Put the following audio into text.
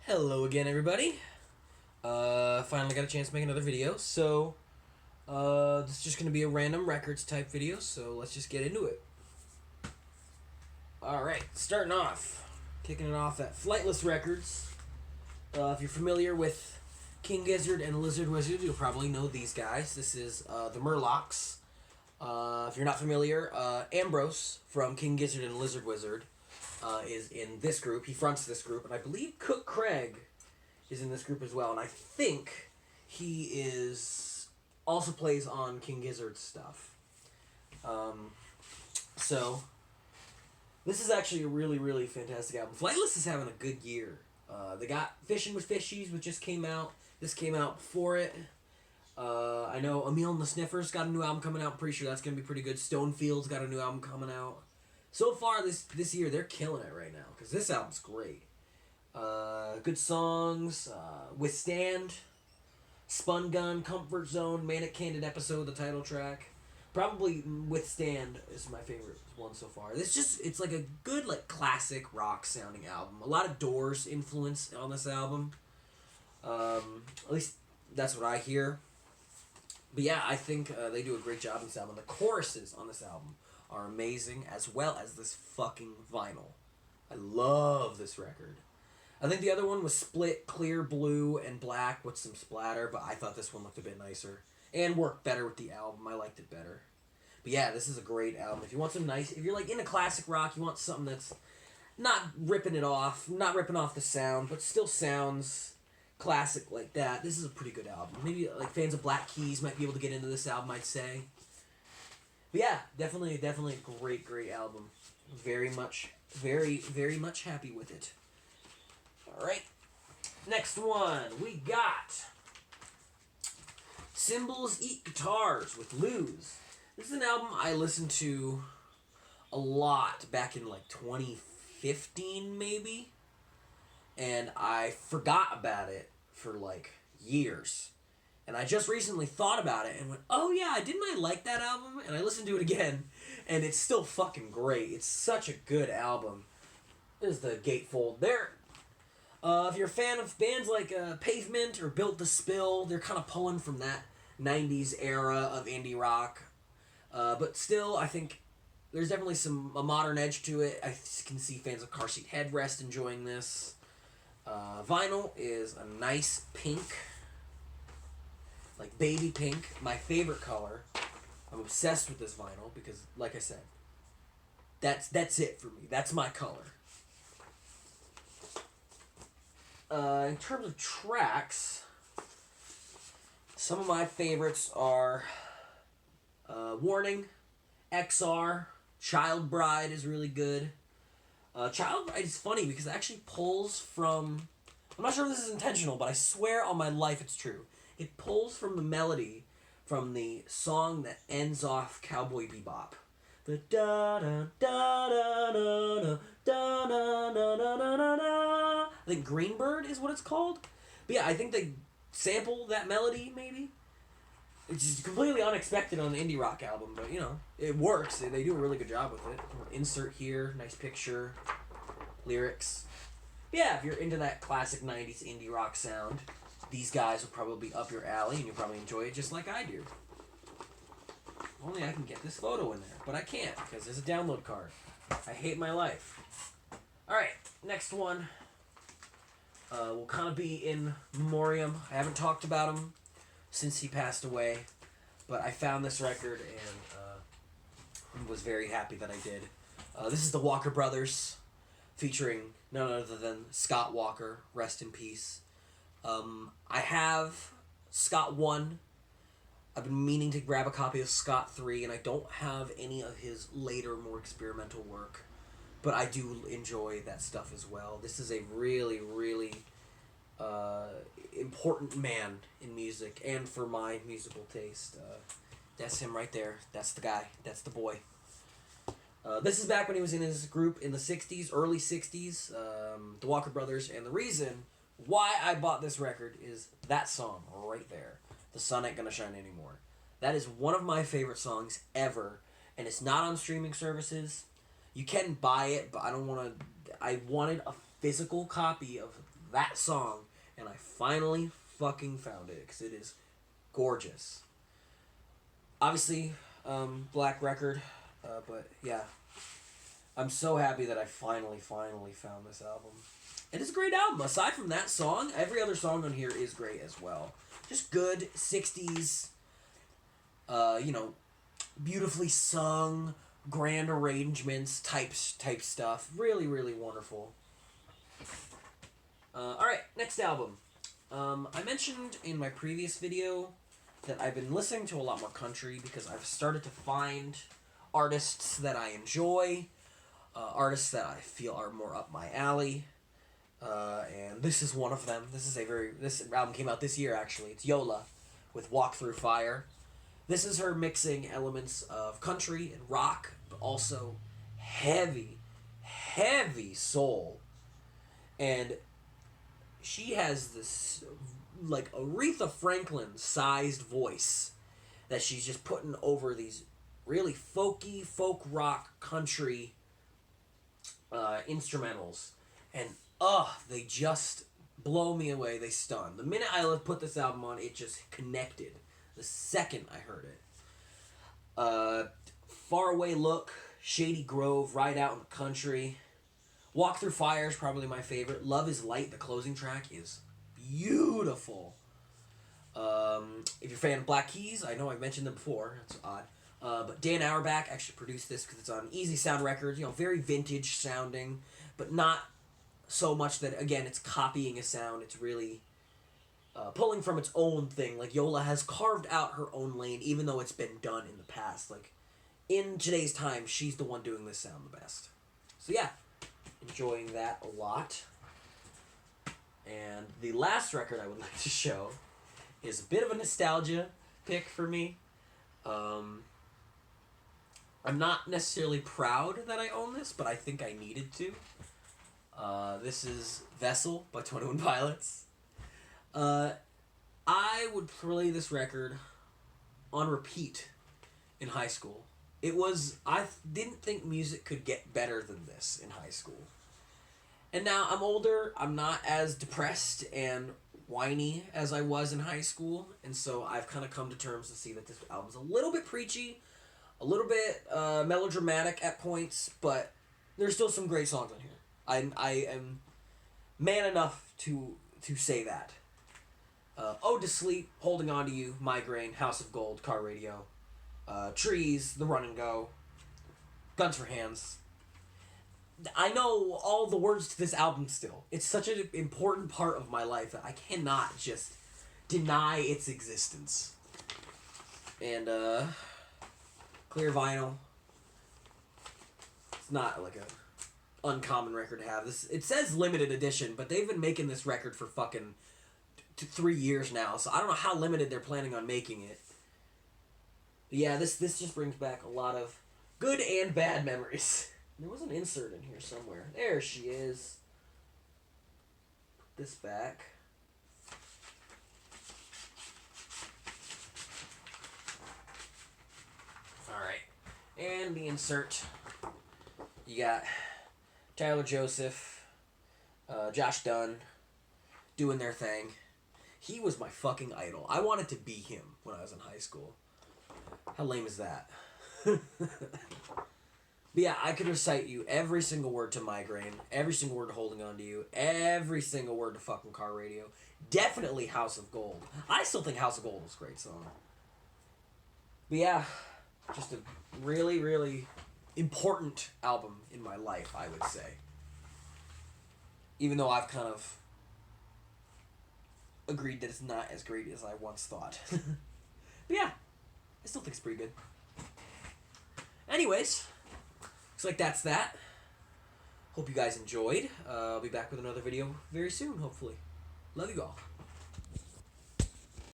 Hello again, everybody. Finally got a chance to make another video. So, this is just going to be a random records type video, so let's just get into it. Alright, starting off. Kicking it off at Flightless Records. If you're familiar with King Gizzard and Lizard Wizard, you'll probably know these guys. This is the Murlocs. If you're not familiar, Ambrose from King Gizzard and Lizard Wizard is in this group. He fronts this group, and I believe Cook Craig is in this group as well. And I think he is also plays on King Gizzard's stuff. So this is actually a really fantastic album. Flightless is having a good year. They got Fishing with Fishies, which just came out. This came out before it. I know Emil and the Sniffers got a new album coming out. I'm pretty sure that's going to be pretty good. Stonefield's got a new album coming out. So far this year, they're killing it right now, because this album's great. Good songs, Withstand, Spun Gun, Comfort Zone, Manic, Candid Episode, the title track. Probably Withstand is my favorite one so far. It's like a good, like, classic rock sounding album. A lot of Doors influence on this album. At least that's what I hear. But yeah, I think they do a great job on this album. The choruses on this album are amazing, as well as this fucking vinyl. I love this record. I think the other one was split clear blue and black with some splatter, but I thought this one looked a bit nicer and worked better with the album. I liked it better. But yeah, this is a great album. If you want some nice, if you're like into classic rock, you want something that's not ripping it off, not ripping off the sound, but still sounds classic like that, this is a pretty good album. Maybe like fans of Black Keys might be able to get into this album, I'd say. But yeah, definitely a great album. Very much happy with it. Alright. Next one, we got Cymbals Eat Guitars with Lose. This is an album I listened to a lot back in like 2015 maybe. And I forgot about it for like years. And I just recently thought about it and went, oh yeah, didn't I like that album? And I listened to it again, and it's still fucking great. It's such a good album. There's the gatefold there. If you're a fan of bands like Pavement or Built to Spill, they're kind of pulling from that 90s era of indie rock. But still, I think there's definitely a modern edge to it. I can see fans of Car Seat Headrest enjoying this. Vinyl is a nice pink. Like baby pink, my favorite color. I'm obsessed with this vinyl because, like I said, that's it for me. That's my color. In terms of tracks, some of my favorites are Warning, XR, Child Bride is really good. Child Bride is funny because it actually pulls from... I'm not sure if this is intentional, but I swear on my life it's true. It pulls from the melody from the song that ends off Cowboy Bebop. The da-da-da-da-da-da, da-da-da-da-da-da. I think Greenbird is what it's called. But yeah, I think they sample that melody, maybe. It's just completely unexpected on an indie rock album, but, you know, it works. They do a really good job with it. Insert here, nice picture, lyrics. But yeah, if you're into that classic 90s indie rock sound, these guys will probably be up your alley, and you'll probably enjoy it just like I do. If only I can get this photo in there, but I can't, because there's a download card. I hate my life. Alright, next one will kind of be in memoriam. I haven't talked about him since he passed away, but I found this record and was very happy that I did. This is the Walker Brothers, featuring none other than Scott Walker, rest in peace. I have Scott 1. I've been meaning to grab a copy of Scott 3, and I don't have any of his later, more experimental work, but I do enjoy that stuff as well. This is a really important man in music and for my musical taste. That's him right there. That's the guy. That's the boy. This is back when he was in his group in the 60s, early 60s, the Walker Brothers, and the reason why I bought this record is that song right there, The Sun Ain't Gonna Shine Anymore. That is one of my favorite songs ever, and it's not on streaming services. You can buy it, but I wanted a physical copy of that song, and I finally fucking found it, because it is gorgeous. Obviously, black record, but yeah. I'm so happy that I finally found this album. And it's a great album. Aside from that song, every other song on here is great as well. Just good 60s, beautifully sung, grand arrangements type stuff. Really, really wonderful. Alright, next album. I mentioned in my previous video that I've been listening to a lot more country because I've started to find artists that I enjoy, artists that I feel are more up my alley, and this is one of them. This album came out this year, actually. It's Yola with Walk Through Fire. This is her mixing elements of country and rock, but also heavy soul. And she has this, like, Aretha Franklin-sized voice that she's just putting over these really folky, folk rock, country instrumentals. And, they just blow me away. They stun. The minute I put this album on, it just connected. The second I heard it. Faraway Look, Shady Grove, Ride Out in the Country. Walk Through Fire is probably my favorite. Love Is Light, the closing track, is beautiful. If you're a fan of Black Keys, I know I've mentioned them before. That's odd. But Dan Auerbach actually produced this because it's on Easy Sound Records. Very vintage sounding, but not so much that, again, it's copying a sound. It's really pulling from its own thing. Like, Yola has carved out her own lane, even though it's been done in the past. Like, in today's time, she's the one doing this sound the best. So, yeah. Enjoying that a lot. And the last record I would like to show is a bit of a nostalgia pick for me. I'm not necessarily proud that I own this, but I think I needed to. This is Vessel by 21 Pilots. I would play this record on repeat in high school. I didn't think music could get better than this in high school. And now I'm older, I'm not as depressed and whiny as I was in high school, and so I've kind of come to terms to see that this album's a little bit preachy, a little bit melodramatic at points, but there's still some great songs on here. I am man enough to say that. Ode to Sleep, Holding On to You, Migraine, House of Gold, Car Radio, Trees, The Run and Go, Guns for Hands. I know all the words to this album still. It's such an important part of my life that I cannot just deny its existence. And, clear vinyl. It's not like a uncommon record to have. It says limited edition, but they've been making this record for fucking 3 years now, so I don't know how limited they're planning on making it. But yeah, this just brings back a lot of good and bad memories. There was an insert in here somewhere. There she is. Put this back. Alright. And the insert. You got Tyler Joseph, Josh Dunn doing their thing. He was my fucking idol. I wanted to be him when I was in high school. How lame is that? But yeah, I could recite you every single word to Migraine, every single word to Holding On to You, every single word to fucking Car Radio. Definitely House of Gold. I still think House of Gold was a great song. But yeah, just a really, really important album in my life, I would say. Even though I've kind of agreed that it's not as great as I once thought. But yeah, I still think it's pretty good. Anyways, looks like that's that. Hope you guys enjoyed. I'll be back with another video very soon, hopefully. Love you all.